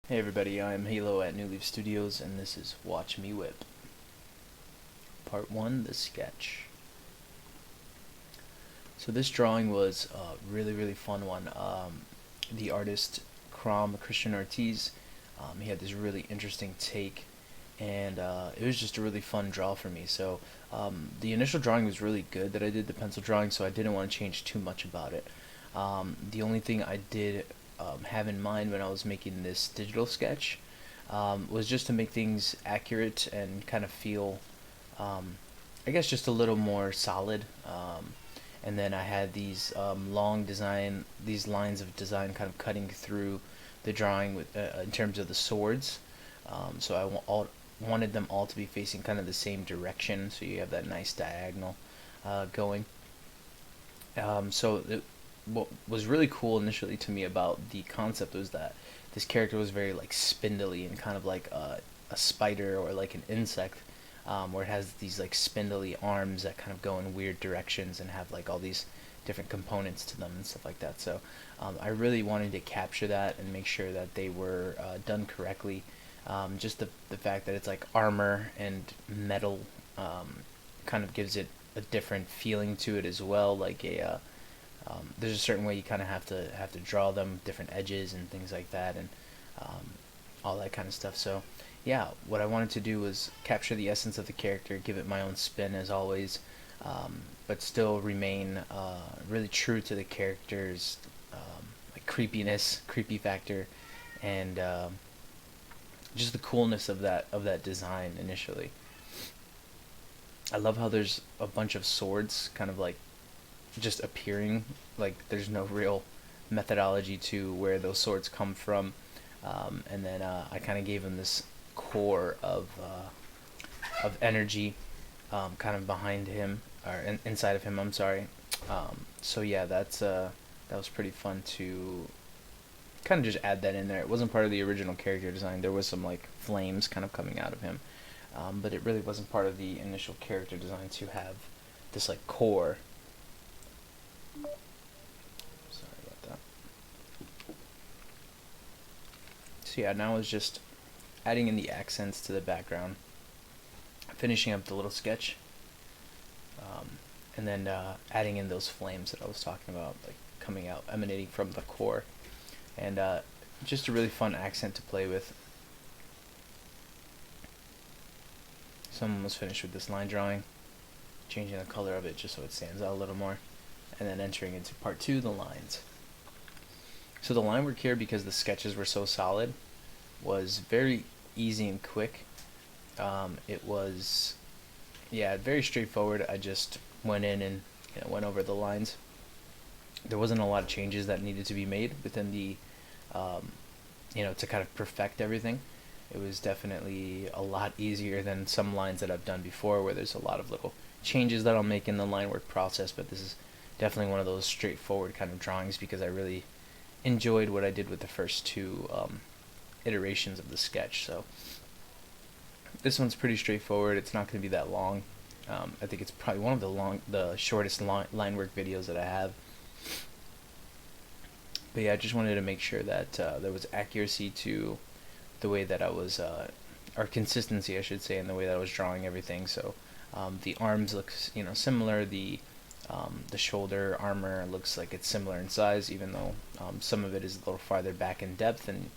Hey everybody, I'm Halo at New Leaf Studios, and this is Watch Me Whip. Part 1, the sketch. So this drawing was a really fun one. The artist, Christian Ortiz, he had this really interesting take, and it was just a really fun draw for me. So the initial drawing was really good that I did, the pencil drawing, so I didn't want to change too much about it. The only thing I did have in mind when I was making this digital sketch was just to make things accurate and kind of feel, I guess, just a little more solid. And then I had these these lines of design kind of cutting through the drawing in terms of the swords. So wanted them all to be facing kind of the same direction, so you have that nice diagonal going. What was really cool initially to me about the concept was that this character was very like spindly and kind of like a spider or like an insect, where it has these like spindly arms that kind of go in weird directions and have like all these different components to them and stuff like that. So I really wanted to capture that and make sure that they were done correctly. Just the fact that it's like armor and metal kind of gives it a different feeling to it as well, like there's a certain way you kind of have to draw them, different edges and things like that, and all that kind of stuff. So yeah, what I wanted to do was capture the essence of the character, give it my own spin as always, but still remain really true to the character's like creepy factor, and just the coolness of that design initially. I love how there's a bunch of swords kind of like just appearing, like there's no real methodology to where those swords come from. And then I kind of gave him this core of energy, kind of behind him or inside of him. I'm sorry. So yeah, that was pretty fun to kind of just add that in there. It wasn't part of the original character design. There was some like flames kind of coming out of him, but it really wasn't part of the initial character design to have this like core. Sorry about that. So yeah, now it's just adding in the accents to the background, finishing up the little sketch, and then adding in those flames that I was talking about, like coming out, emanating from the core, and just a really fun accent to play with. So I'm almost finished with this line drawing, changing the color of it just so it stands out a little more, and then entering into part 2, the lines. So the line work here, because the sketches were so solid, was very easy and quick. It was, yeah, very straightforward. I just went in and went over the lines. There wasn't a lot of changes that needed to be made within the, to kind of perfect everything. It was definitely a lot easier than some lines that I've done before, where there's a lot of little changes that I'll make in the line work process. But this is definitely one of those straightforward kind of drawings, because I really enjoyed what I did with the first two iterations of the sketch. So this one's pretty straightforward. It's not going to be that long. I think it's probably one of the shortest line work videos that I have. But yeah, I just wanted to make sure that there was accuracy to the way that I was, or consistency, I should say, in the way that I was drawing everything. So the arms look, similar. The shoulder armor looks like it's similar in size, even though some of it is a little farther back in depth. And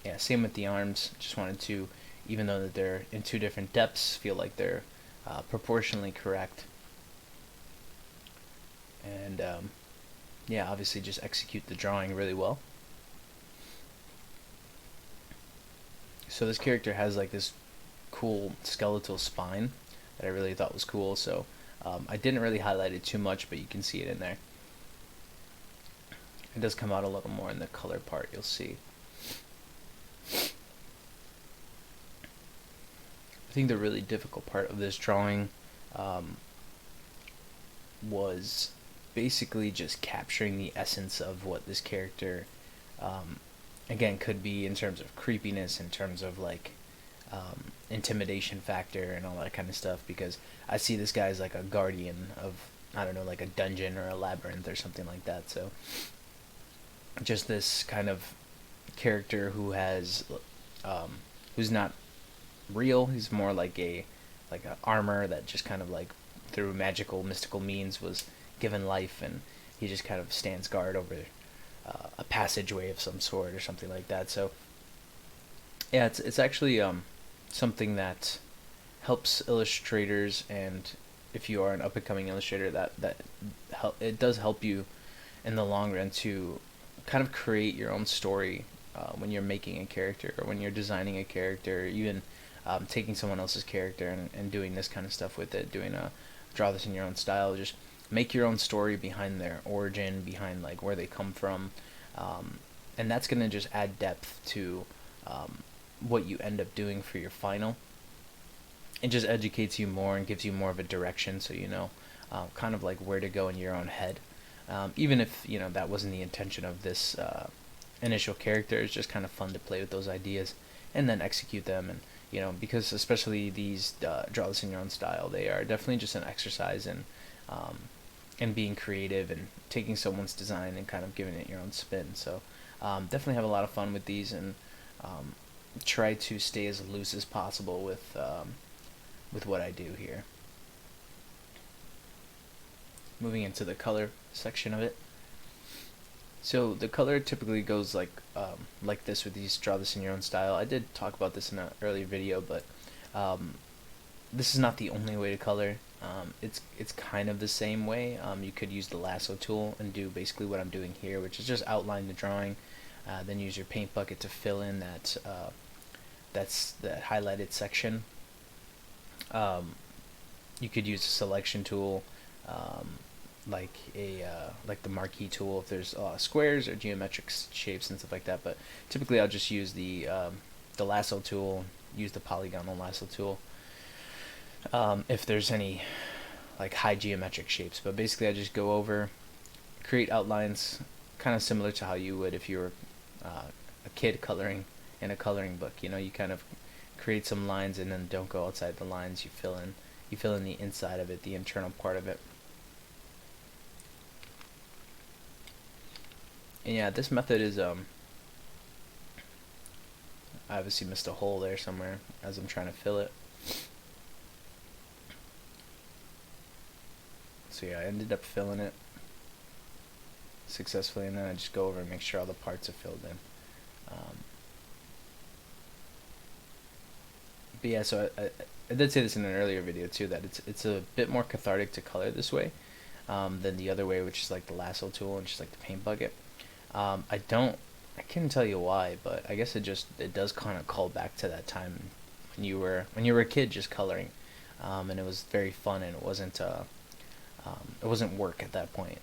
yeah, same with the arms. Just wanted to, even though that they're in two different depths, feel like they're proportionally correct. And yeah, obviously just execute the drawing really well. So this character has like this cool skeletal spine that I really thought was cool. So I didn't really highlight it too much, but you can see it in there. It does come out a little more in the color part, you'll see. I think the really difficult part of this drawing was basically just capturing the essence of what this character, again, could be in terms of creepiness, in terms of like intimidation factor and all that kind of stuff, because I see this guy as like a guardian of, I don't know, like a dungeon or a labyrinth or something like that. So just this kind of character who has who's not real. He's more like a armor that just kind of like through magical mystical means was given life, and he just kind of stands guard over a passageway of some sort or something like that. So yeah, it's actually something that helps illustrators, and if you are an up and coming illustrator, it does help you in the long run to kind of create your own story when you're making a character or when you're designing a character, even taking someone else's character and doing this kind of stuff with it, doing a draw this in your own style, just make your own story behind their origin, behind like where they come from, and that's gonna just add depth to what you end up doing for your final. It just educates you more and gives you more of a direction, so you know kind of like where to go in your own head. Even if you know that wasn't the intention of this initial character, it's just kind of fun to play with those ideas and then execute them. And you know, because especially these draw this in your own style, they are definitely just an exercise in being creative and taking someone's design and kind of giving it your own spin. So definitely have a lot of fun with these, and try to stay as loose as possible with what I do here. Moving into the color section of it. So the color typically goes like this with these draw this in your own style. I did talk about this in an earlier video, but this is not the only way to color. It's kind of the same way. You could use the lasso tool and do basically what I'm doing here, which is just outline the drawing, then use your paint bucket to fill in that highlighted section. You could use a selection tool, like the marquee tool if there's squares or geometric shapes and stuff like that. But typically I'll just use the lasso tool, use the polygonal lasso tool if there's any like high geometric shapes. But basically I just go over, create outlines, kind of similar to how you would if you were a kid coloring in a coloring book. You know, you kind of create some lines and then don't go outside the lines. You fill in the inside of it, the internal part of it. And yeah, this method is I obviously missed a hole there somewhere as I'm trying to fill it. So yeah, I ended up filling it successfully, and then I just go over and make sure all the parts are filled in. But yeah, so I did say this in an earlier video too, that it's a bit more cathartic to color this way than the other way, which is like the lasso tool and just like the paint bucket. I couldn't tell you why, but I guess it does kind of call back to that time when you were a kid just coloring, and it was very fun, and it wasn't work at that point.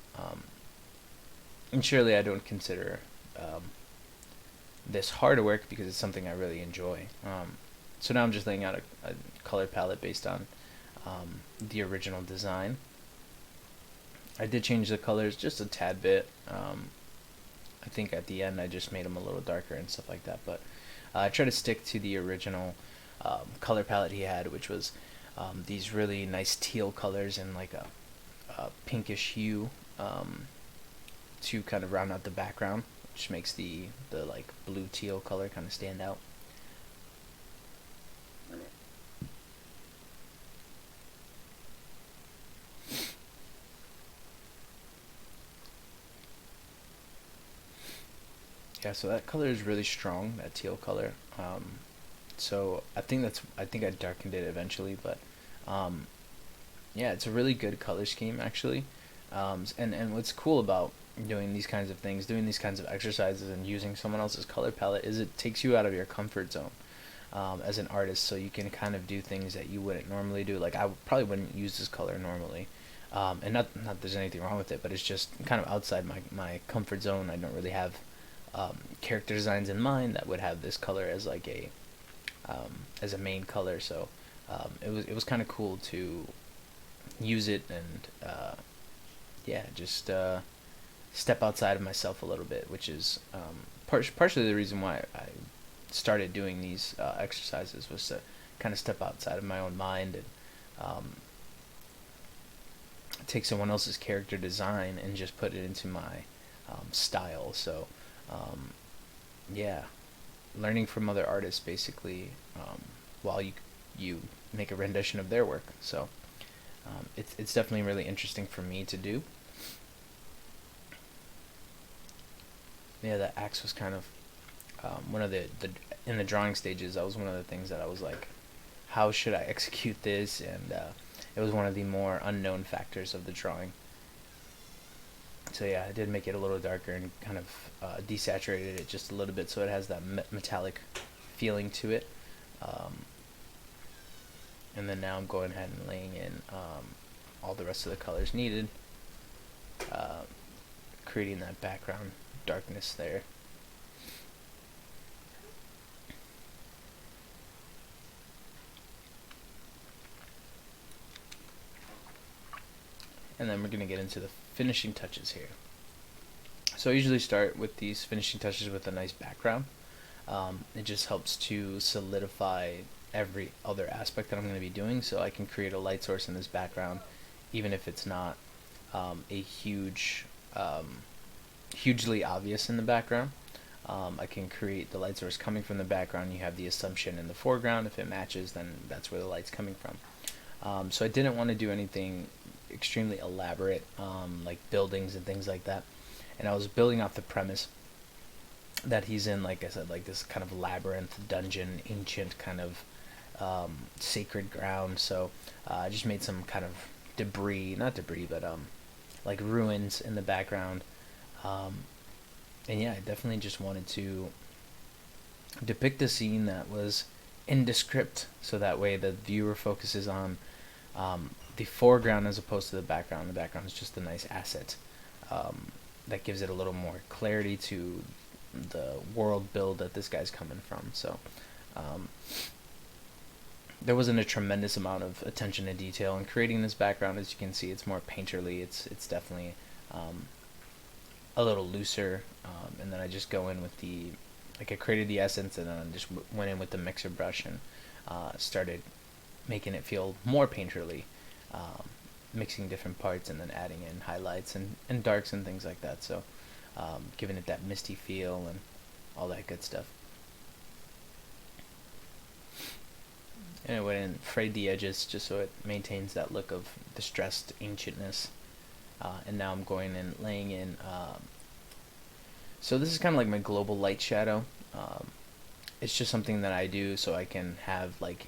And surely I don't consider this hard work because it's something I really enjoy. So now I'm just laying out a color palette based on the original design. I did change the colors just a tad bit. I think at the end I just made them a little darker and stuff like that, but I try to stick to the original color palette he had, which was these really nice teal colors and like a pinkish hue to kind of round out the background, which makes the like blue teal color kind of stand out. Yeah, so that color is really strong, that teal color. So I think I darkened it eventually, but yeah, it's a really good color scheme actually. And what's cool about doing these kinds of things, doing these kinds of exercises, and using someone else's color palette is it takes you out of your comfort zone as an artist, so you can kind of do things that you wouldn't normally do. Like I probably wouldn't use this color normally, and not that there's anything wrong with it, but it's just kind of outside my comfort zone. I don't really have character designs in mind that would have this color as like as a main color. So it was kind of cool to use it and yeah, just step outside of myself a little bit, which is partially the reason why I started doing these exercises, was to kind of step outside of my own mind and take someone else's character design and just put it into my style. So yeah, learning from other artists basically, while you make a rendition of their work. So it's definitely really interesting for me to do. Yeah, the axe was kind of one of the in the drawing stages. That was one of the things that I was like, how should I execute this? And it was one of the more unknown factors of the drawing. So yeah, I did make it a little darker and kind of desaturated it just a little bit so it has that metallic feeling to it. Um, and then now I'm going ahead and laying in all the rest of the colors needed, uh, creating that background darkness there. And then we're going to get into the finishing touches here. So I usually start with these finishing touches with a nice background. It just helps to solidify every other aspect that I'm going to be doing, so I can create a light source in this background even if it's not a hugely obvious in the background. I can create the light source coming from the background. You have the assumption in the foreground. If it matches, then that's where the light's coming from. So I didn't want to do anything extremely elaborate, like buildings and things like that. And I was building off the premise that he's in, like I said, like this kind of labyrinth dungeon, ancient kind of sacred ground. So I just made some kind of debris, not debris, but like ruins in the background. Um, and yeah, I definitely just wanted to depict a scene that was indescript, so that way the viewer focuses on the foreground as opposed to the background. The background is just a nice asset that gives it a little more clarity to the world build that this guy's coming from. So um, there wasn't a tremendous amount of attention to detail in creating this background. As you can see, it's more painterly. It's definitely a little looser, and then I just go in with the, like, I created the essence, and then I just went in with the mixer brush and started making it feel more painterly, mixing different parts and then adding in highlights and darks and things like that. So giving it that misty feel and all that good stuff. And I went and frayed the edges just so it maintains that look of distressed ancientness. And now I'm going and laying in. So this is kind of like my global light shadow. It's just something that I do so I can have, like,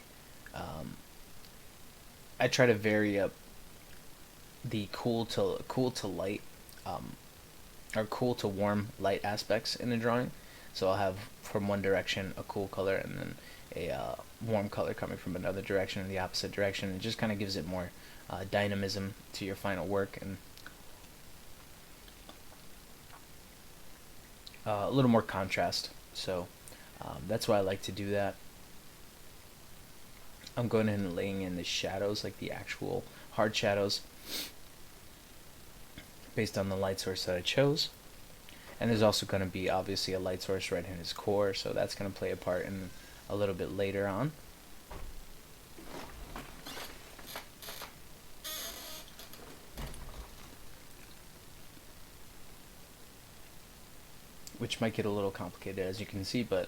I try to vary up the cool to light, or cool to warm light aspects in the drawing. So I'll have from one direction a cool color and then a warm color coming from another direction in the opposite direction. It just kind of gives it more dynamism to your final work, and a little more contrast. So that's why I like to do that. I'm going in and laying in the shadows, like the actual hard shadows, based on the light source that I chose. And there's also going to be obviously a light source right in his core, so that's going to play a part in a little bit later on. Which might get a little complicated, as you can see, but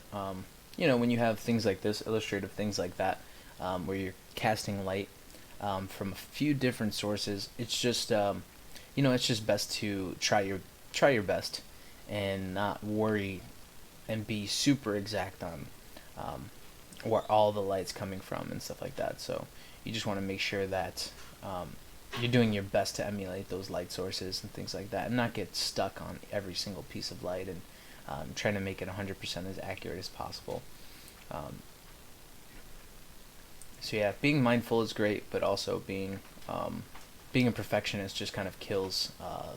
when you have things like this, illustrative things like that, where you're casting light from a few different sources, it's just it's just best to try your best and not worry and be super exact on where all the light's coming from and stuff like that. So you just want to make sure that you're doing your best to emulate those light sources and things like that, and not get stuck on every single piece of light, and trying to make it 100% as accurate as possible. So yeah, being mindful is great, but also being a perfectionist just kind of kills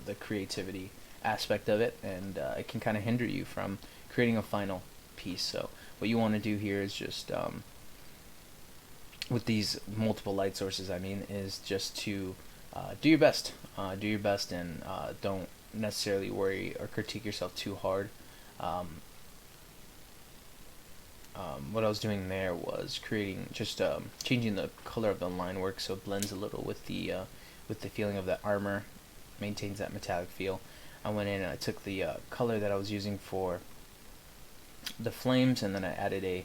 the creativity aspect of it, and it can kind of hinder you from creating a final piece. So what you want to do here is just with these multiple light sources, is just to do your best. Do your best, and don't necessarily worry or critique yourself too hard. What I was doing there was creating just changing the color of the line work so it blends a little with the feeling of the armor, maintains that metallic feel. I went in and I took the color that I was using for flames, and then I added a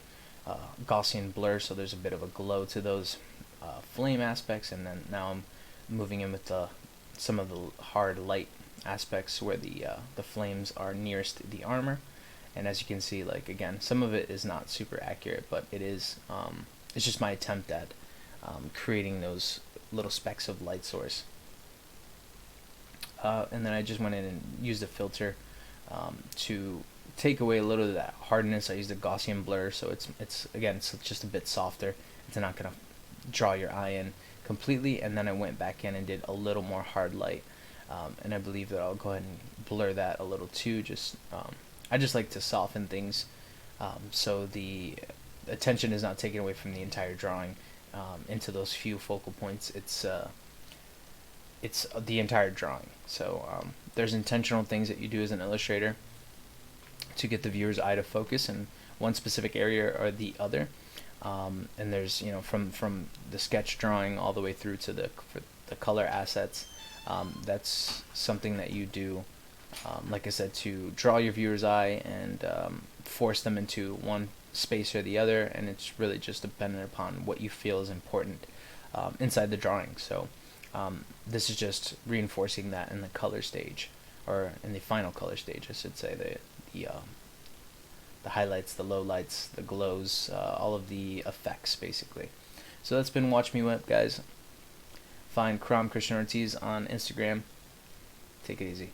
Gaussian blur, so there's a bit of a glow to those flame aspects, and then now I'm moving in with some of the hard light aspects where the flames are nearest the armor. And as you can see, like again, some of it is not super accurate, but it is it's just my attempt at creating those little specks of light source. And then I just went in and used a filter to take away a little of that hardness. I used a Gaussian blur, so it's again, it's just a bit softer. It's not gonna draw your eye in completely. And then I went back in and did a little more hard light, and I believe that I'll go ahead and blur that a little too. Just I just like to soften things, so the attention is not taken away from the entire drawing into those few focal points. It's the entire drawing. So there's intentional things that you do as an illustrator to get the viewer's eye to focus in one specific area or the other. And there's, you know, from the sketch drawing all the way through to the color assets. That's something that you do, like I said, to draw your viewer's eye and force them into one space or the other. And it's really just dependent upon what you feel is important inside the drawing. So this is just reinforcing that in the color stage, or in the final color stage, I should say, the highlights, the lowlights, the glows, all of the effects, basically. So that's been Watch Me Whip, guys. Find Kram Christian Ortiz on Instagram. Take it easy.